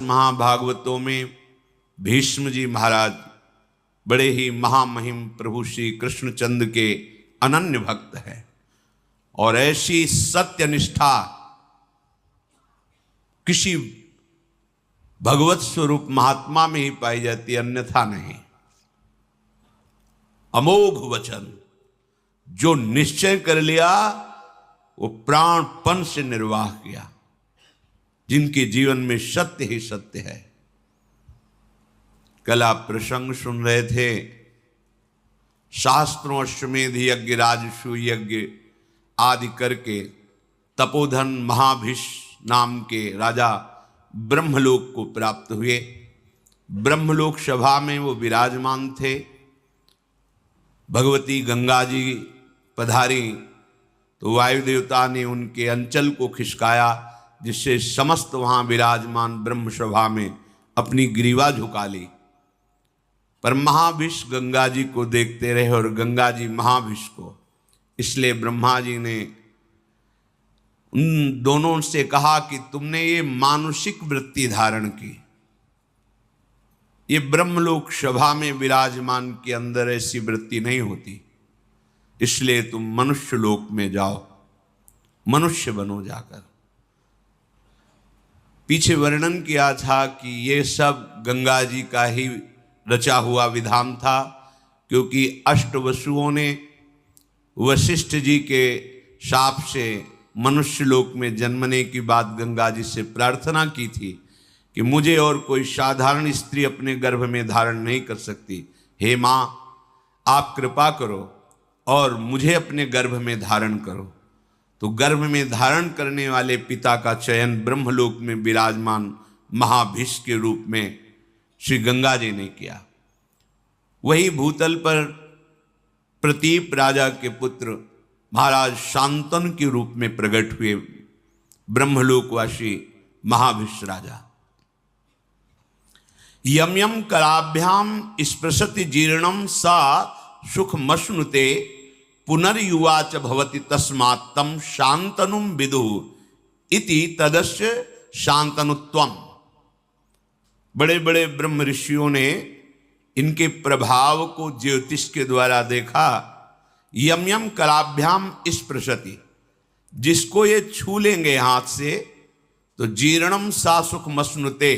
महाभागवतों में भीष्म जी महाराज बड़े ही महामहिम प्रभु श्री कृष्णचंद्र के अनन्य भक्त हैं और ऐसी सत्यनिष्ठा किसी भगवत स्वरूप महात्मा में ही पाई जाती, अन्यथा नहीं। अमोघ वचन, जो निश्चय कर लिया वो प्राणपन से निर्वाह किया, जिनके जीवन में सत्य ही सत्य है। कल आप प्रसंग सुन रहे थे, शास्त्रों अश्वमेध यज्ञ राजसू यज्ञ आदि करके तपोधन महाभिष नाम के राजा ब्रह्मलोक को प्राप्त हुए। ब्रह्मलोक सभा में वो विराजमान थे। भगवती गंगा जी पधारी तो वायु देवता ने उनके अंचल को खिसकाया, जिससे समस्त वहाँ विराजमान ब्रह्म सभा में अपनी ग्रीवा झुका ली। पर महाभिष गंगा जी को देखते रहे और गंगा जी महाभिष को। इसलिए ब्रह्मा जी ने उन दोनों से कहा कि तुमने ये मानुषिक वृत्ति धारण की, ये ब्रह्मलोक सभा में विराजमान के अंदर ऐसी वृत्ति नहीं होती, इसलिए तुम मनुष्य लोक में जाओ, मनुष्य बनो जाकर। पीछे वर्णन किया था कि ये सब गंगा जी का ही रचा हुआ विधान था, क्योंकि अष्टवसुओं ने वशिष्ठ जी के शाप से मनुष्य लोक में जन्मने की बात गंगा जी से प्रार्थना की थी कि मुझे और कोई साधारण स्त्री अपने गर्भ में धारण नहीं कर सकती, हे माँ आप कृपा करो और मुझे अपने गर्भ में धारण करो। तो गर्भ में धारण करने वाले पिता का चयन ब्रह्मलोक में विराजमान महाभिष के रूप में श्री गंगा जी ने किया। वही भूतल पर प्रतीप राजा के पुत्र महाराज शांतनु के रूप में प्रकट हुए ब्रह्मलोकवासी महाभिष राजा। यम यम कराभ्याम स्पृशति जीर्णम सा सुखमश्नुते पुनर्युवा च भवति तस्मात् तम शांतनुम विदु इति तदस्य शांतनुत्वम। बड़े बड़े ब्रह्म ऋषियों ने इनके प्रभाव को ज्योतिष के द्वारा देखा। यम यम कराभ्याम स्पृशति, जिसको ये छू लेंगे हाथ से तो जीर्णम सा सुखमश्नुते,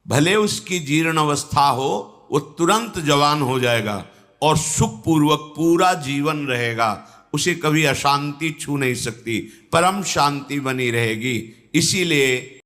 भले उसकी जीर्ण अवस्था हो वो तुरंत जवान हो जाएगा और सुखपूर्वक पूरा जीवन रहेगा, उसे कभी अशांति छू नहीं सकती, परम शांति बनी रहेगी। इसीलिए